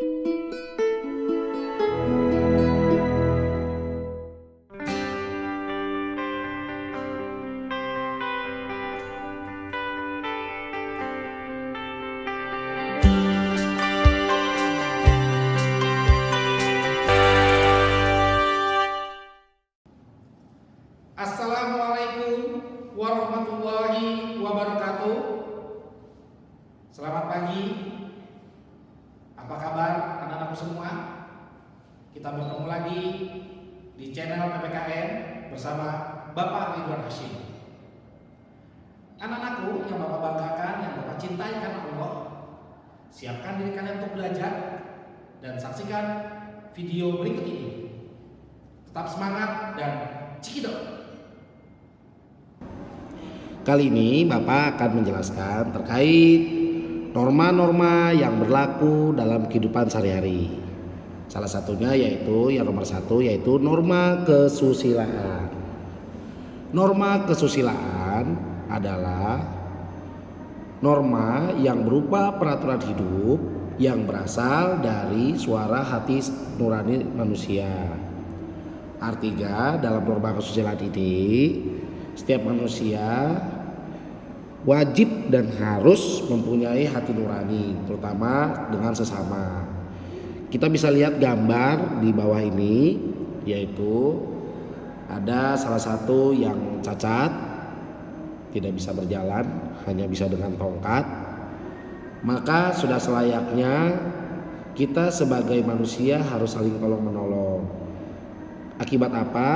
Assalamualaikum warahmatullahi wabarakatuh. Selamat pagi. Apa kabar anak-anakku semua? Kita bertemu lagi di channel PPKN bersama Bapak Ridwan Hashim. Anak-anakku yang Bapak banggakan, yang Bapak cintai karena Allah, siapkan diri kalian untuk belajar dan saksikan video berikut ini. Tetap semangat dan cikidot. Kali ini Bapak akan menjelaskan terkait norma-norma yang berlaku dalam kehidupan sehari-hari. Salah satunya yaitu yang nomor 1 yaitu norma kesusilaan. Norma kesusilaan adalah norma yang berupa peraturan hidup yang berasal dari suara hati nurani manusia. Artinya dalam norma kesusilaan ini setiap manusia wajib dan harus mempunyai hati nurani, terutama dengan sesama. Kita bisa lihat gambar di bawah ini, yaitu ada salah satu yang cacat, tidak bisa berjalan, hanya bisa dengan tongkat. Maka sudah selayaknya kita sebagai manusia harus saling tolong menolong. Akibat apa?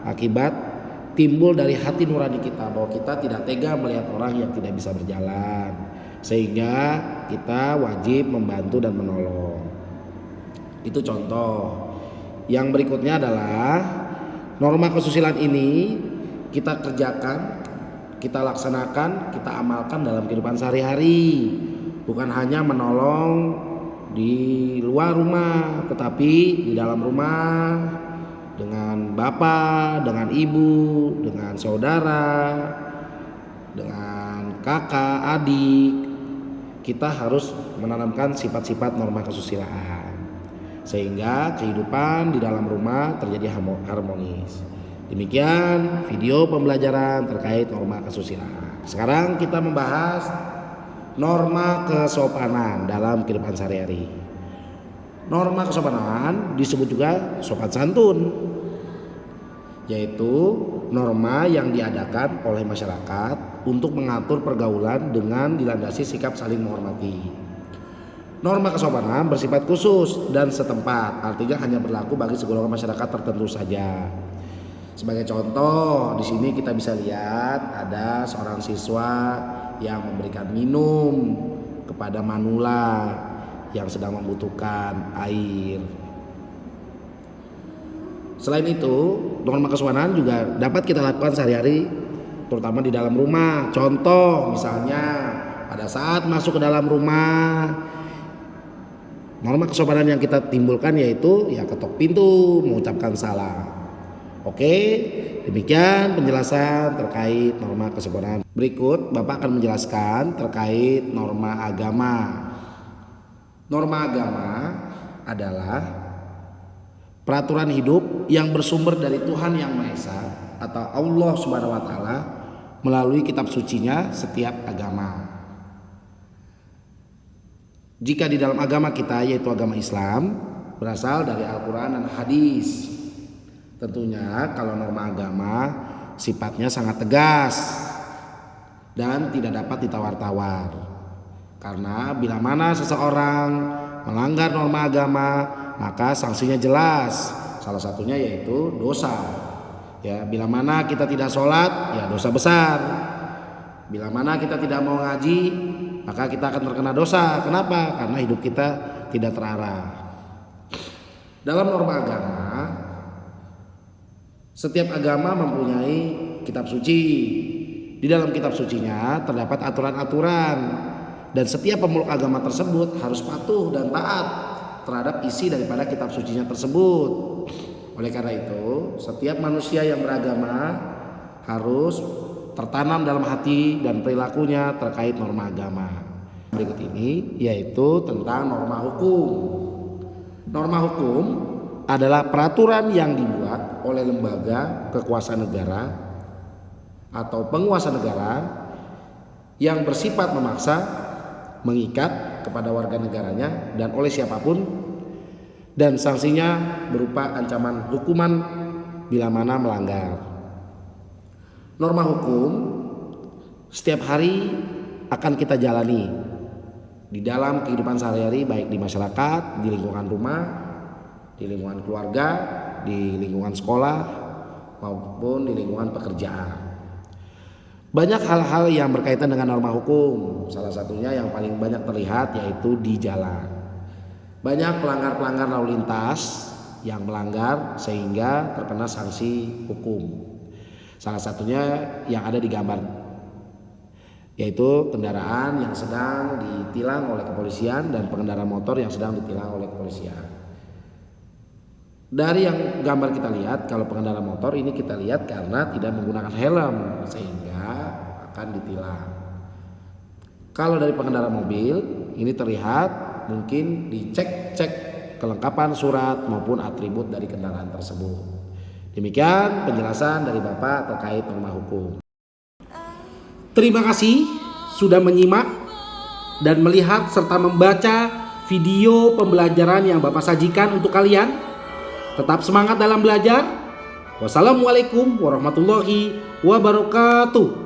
Akibat timbul dari hati nurani kita bahwa kita tidak tega melihat orang yang tidak bisa berjalan, sehingga kita wajib membantu dan menolong. Itu contoh. Yang berikutnya adalah norma kesusilaan ini kita kerjakan, kita laksanakan, kita amalkan dalam kehidupan sehari-hari, bukan hanya menolong di luar rumah, tetapi di dalam rumah, dengan bapak, dengan ibu, dengan saudara, dengan kakak, adik. Kita harus menanamkan sifat-sifat norma kesusilaan sehingga kehidupan di dalam rumah terjadi harmonis. Demikian video pembelajaran terkait norma kesusilaan. Sekarang kita membahas norma kesopanan dalam kehidupan sehari-hari. Norma kesopanan disebut juga sopan santun, yaitu norma yang diadakan oleh masyarakat untuk mengatur pergaulan dengan dilandasi sikap saling menghormati. Norma kesopanan bersifat khusus dan setempat, artinya hanya berlaku bagi segolongan masyarakat tertentu saja. Sebagai contoh, di sini kita bisa lihat ada seorang siswa yang memberikan minum kepada manula yang sedang membutuhkan air. Selain itu, norma kesopanan juga dapat kita lakukan sehari-hari, terutama di dalam rumah. Contoh, misalnya pada saat masuk ke dalam rumah, norma kesopanan yang kita timbulkan yaitu ya ketok pintu, mengucapkan salam. Oke, demikian penjelasan terkait norma kesopanan. Berikut Bapak akan menjelaskan terkait norma agama. Norma agama adalah peraturan hidup yang bersumber dari Tuhan Yang Maha Esa atau Allah Subhanahu wa taala melalui kitab sucinya setiap agama. Jika di dalam agama kita yaitu agama Islam berasal dari Al-Qur'an dan hadis. Tentunya kalau norma agama sifatnya sangat tegas dan tidak dapat ditawar-tawar. Karena bila mana seseorang melanggar norma agama, maka sanksinya jelas. Salah satunya yaitu dosa. Ya, bila mana kita tidak sholat, ya dosa besar. Bila mana kita tidak mau ngaji, maka kita akan terkena dosa. Kenapa? Karena hidup kita tidak terarah. Dalam norma agama, setiap agama mempunyai kitab suci. Di dalam kitab sucinya terdapat aturan-aturan. Dan setiap pemeluk agama tersebut harus patuh dan taat terhadap isi daripada kitab sucinya tersebut. Oleh karena itu, setiap manusia yang beragama harus tertanam dalam hati dan perilakunya terkait norma agama. Berikut ini yaitu tentang norma hukum. Norma hukum adalah peraturan yang dibuat oleh lembaga kekuasaan negara atau penguasa negara yang bersifat memaksa, mengikat kepada warga negaranya dan oleh siapapun, dan sanksinya berupa ancaman hukuman bila mana melanggar. Norma hukum setiap hari akan kita jalani di dalam kehidupan sehari-hari, baik di masyarakat, di lingkungan rumah, di lingkungan keluarga, di lingkungan sekolah, maupun di lingkungan pekerjaan. Banyak hal-hal yang berkaitan dengan norma hukum. Salah satunya yang paling banyak terlihat yaitu di jalan. Banyak pelanggar-pelanggar lalu lintas yang melanggar sehingga terkena sanksi hukum. Salah satunya yang ada di gambar, yaitu kendaraan yang sedang ditilang oleh kepolisian dan pengendara motor yang sedang ditilang oleh kepolisian. Dari yang gambar kita lihat, kalau pengendara motor ini kita lihat karena tidak menggunakan helm sehingga akan ditilang. Kalau dari pengendara mobil ini terlihat mungkin dicek kelengkapan surat maupun atribut dari kendaraan tersebut. Demikian penjelasan dari Bapak terkait norma hukum. Terima kasih sudah menyimak dan melihat serta membaca video pembelajaran yang Bapak sajikan untuk kalian. Tetap semangat dalam belajar. Wassalamualaikum warahmatullahi wabarakatuh.